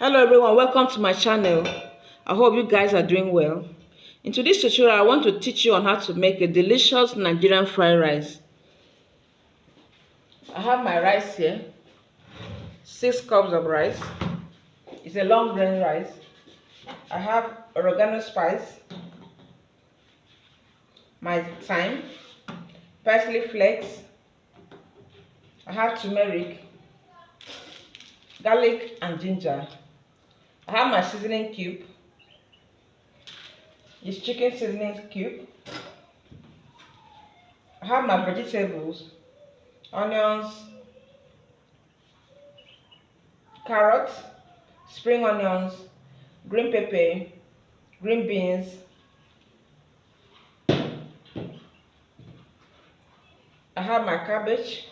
Hello everyone, welcome to my channel. I hope you guys are doing well. In today's tutorial, I want to teach you on how to make a delicious Nigerian fried rice. I have my rice here, 6 cups of rice. It's a long grain rice. I have oregano spice, my thyme, parsley flakes. I have turmeric, garlic and ginger. I have my seasoning cube. It's chicken seasoning cube. I have my vegetables, onions, carrots, spring onions, green pepper, green beans, I have my cabbage,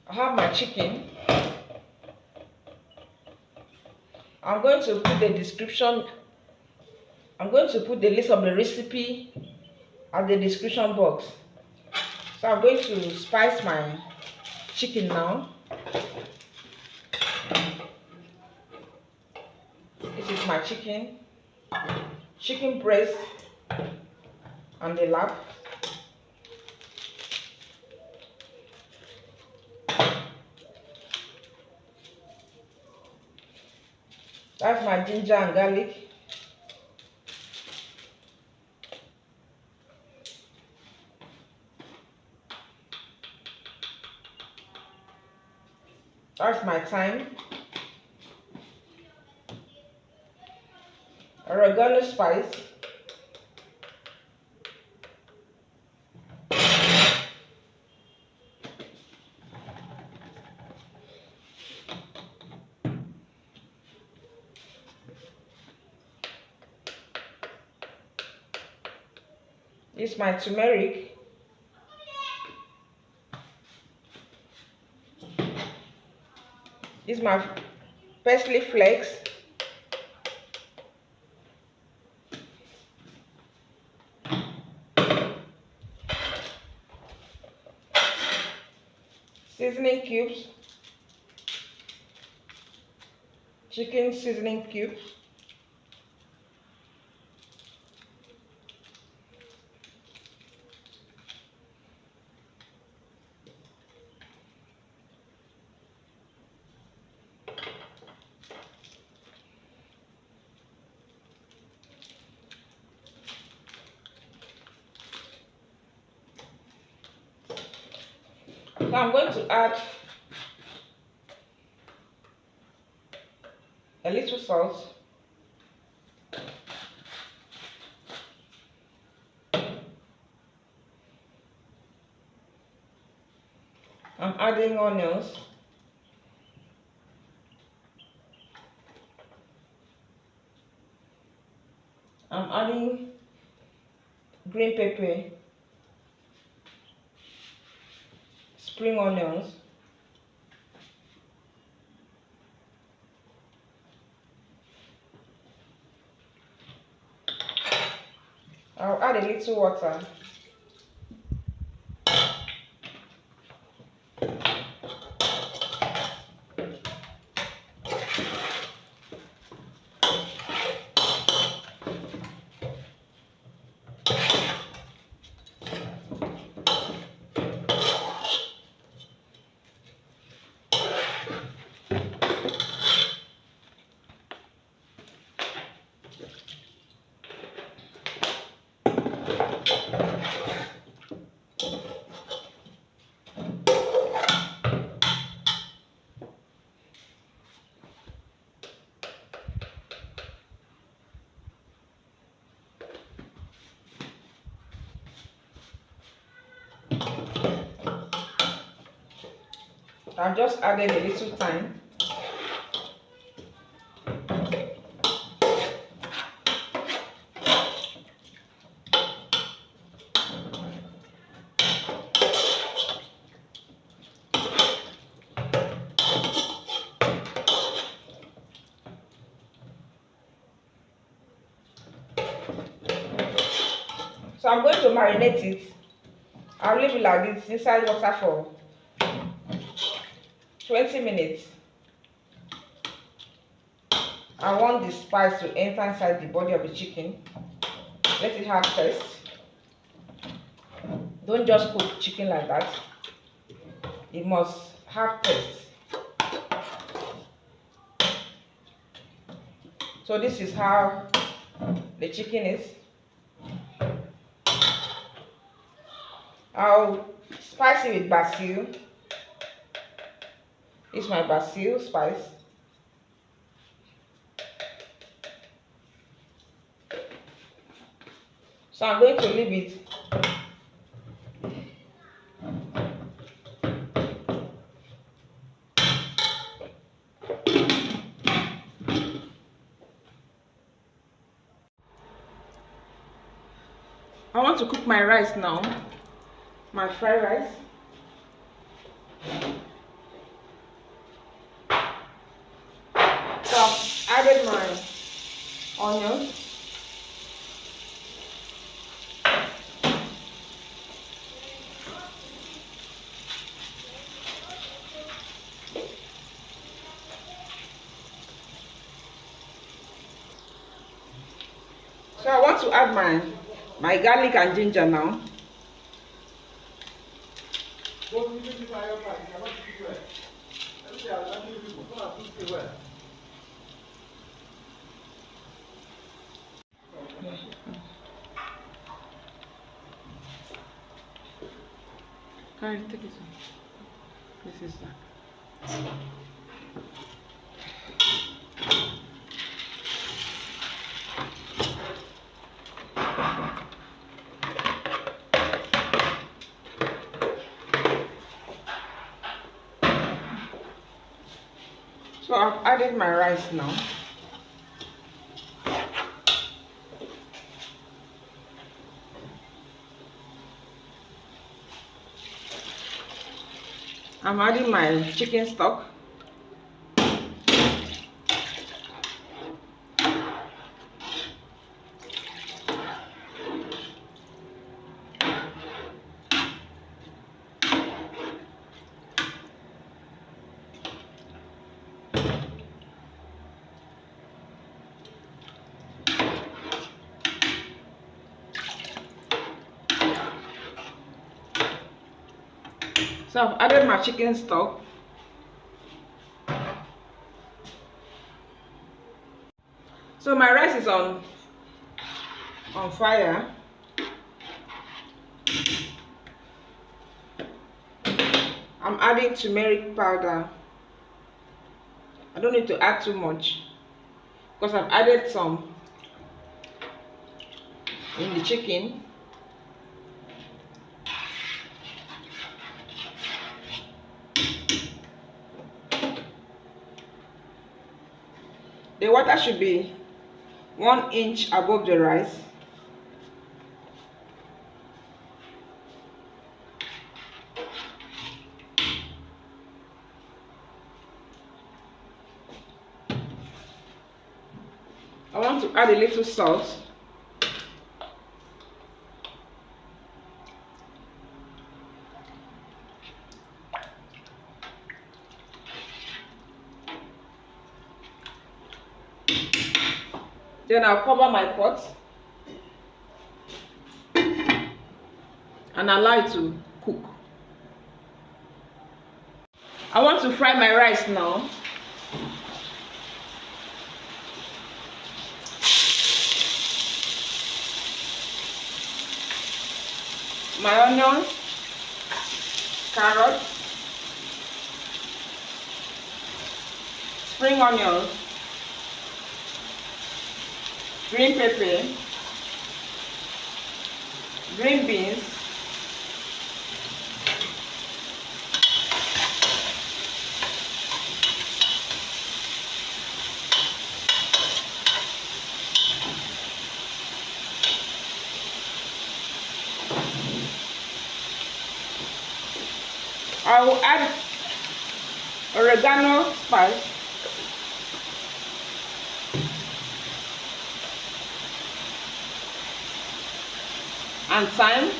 I have my chicken. I'm going to put the description, I'm going to put the list of the recipe at the description box. So I'm going to spice my chicken now. This is my chicken breast and the lap. That's my ginger and garlic. That's my thyme, oregano spice, this is my turmeric, this is my parsley flakes, seasoning cubes, chicken seasoning cubes, so I'm going to add a little salt, I'm adding onions, I'm adding green pepper, spring onions, I'll add a little water. I've just added a little thyme. So I'm going to marinate it. I'll leave it like this inside water for 20 minutes. I want the spice to enter inside the body of the chicken. Let it have taste. Don't just cook chicken like that. It must have taste. So this is how the chicken is. I'll spice it with basil. It's my basil spice. So I'm going to leave it. I want to cook my rice now, my fried rice. So I've added my onions. So I want to add my garlic and ginger now. Carry, take it on. This is that. So I've added my rice now. I'm adding my chicken stock. So I've added my chicken stock. So my rice is on fire. I'm adding turmeric powder. I don't need to add too much because I've added some in the chicken. The water should be 1 inch above the rice. I want to add a little salt. Then I'll cover my pot and allow it to cook. I want to fry my rice now. My onions, carrots, spring onions, green pepper, green beans, I will add oregano spice, and thyme.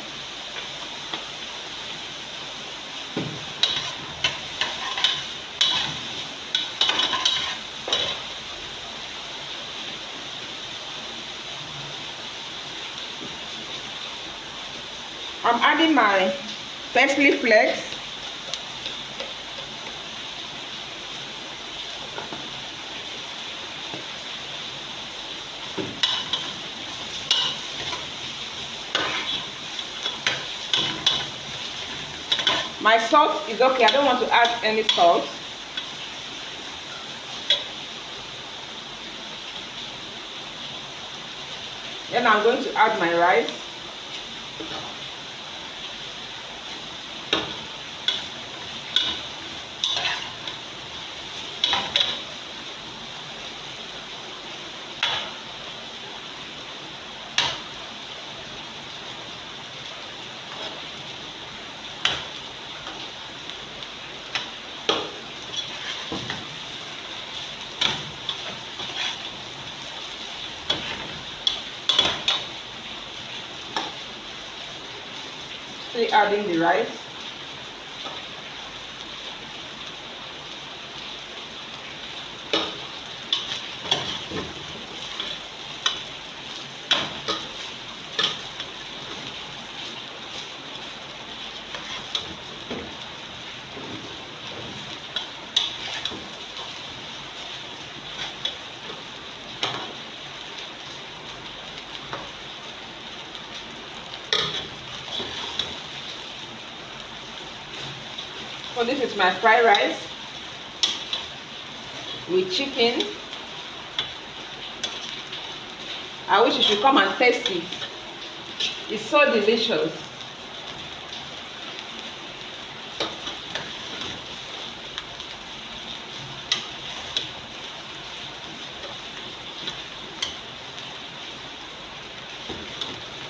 I'm adding my parsley flakes. My salt is okay. I don't want to add any salt. Then I'm going to add my rice. Still adding the rice. So this is my fried rice with chicken. I wish you should come and taste it. It's so delicious.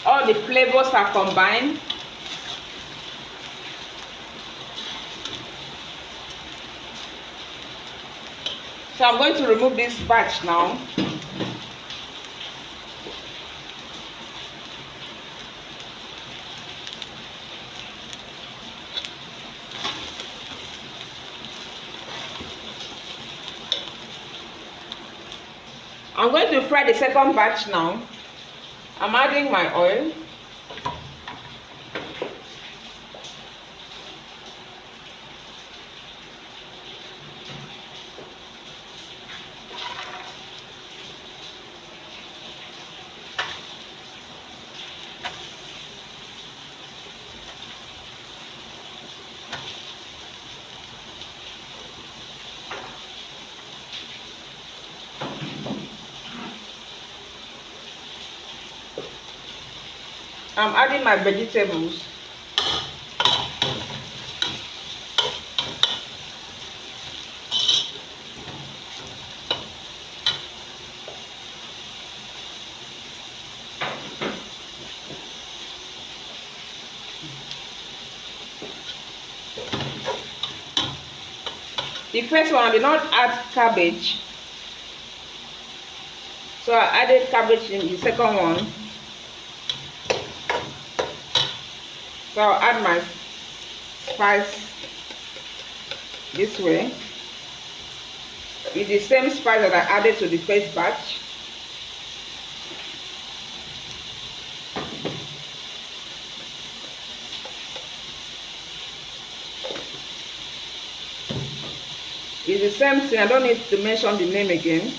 All the flavors are combined. So I'm going to remove this batch now. I'm going to fry the second batch now. I'm adding my oil. I'm adding my vegetables. The first one I did not add cabbage, so I added cabbage in the second one. So I'll add my spice this way with the same spice that I added to the first batch. It's the same thing. I don't need to mention the name again.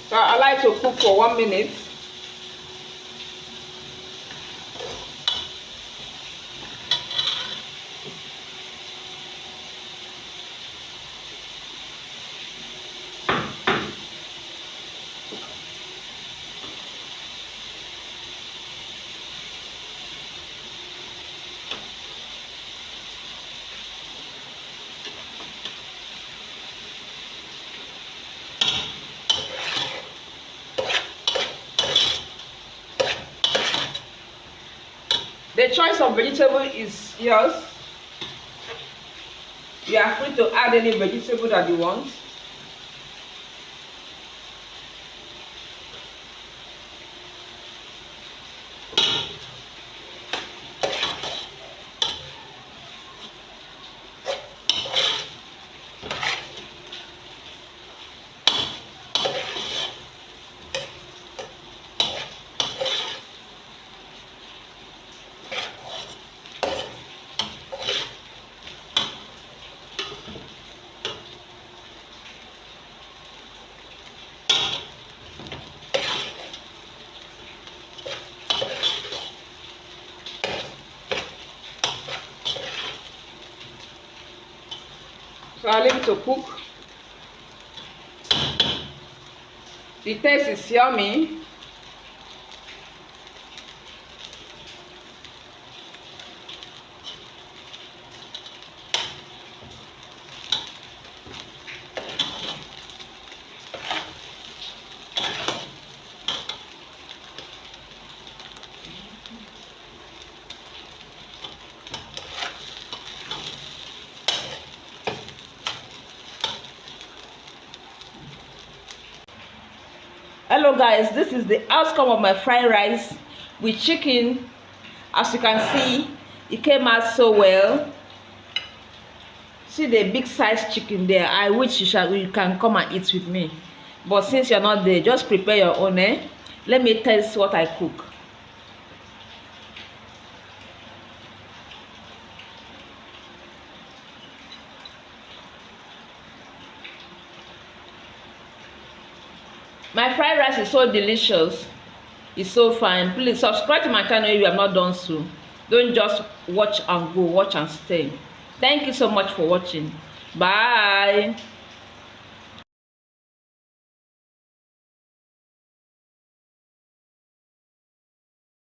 So I like to cook for 1 minute. The choice of vegetable is yours. You are free to add any vegetable that you want. So I'll leave it to cook. The taste is yummy. Hello guys, this is the outcome of my fried rice with chicken. As you can see, it came out so well. See the big size chicken there. I wish you can come and eat with me, but since you're not there, just prepare your own. Let me taste what I cook. My fried rice is so delicious. It's so fine. Please subscribe to my channel if you have not done so. Don't just watch and go, watch and stay. Thank you so much for watching. Bye.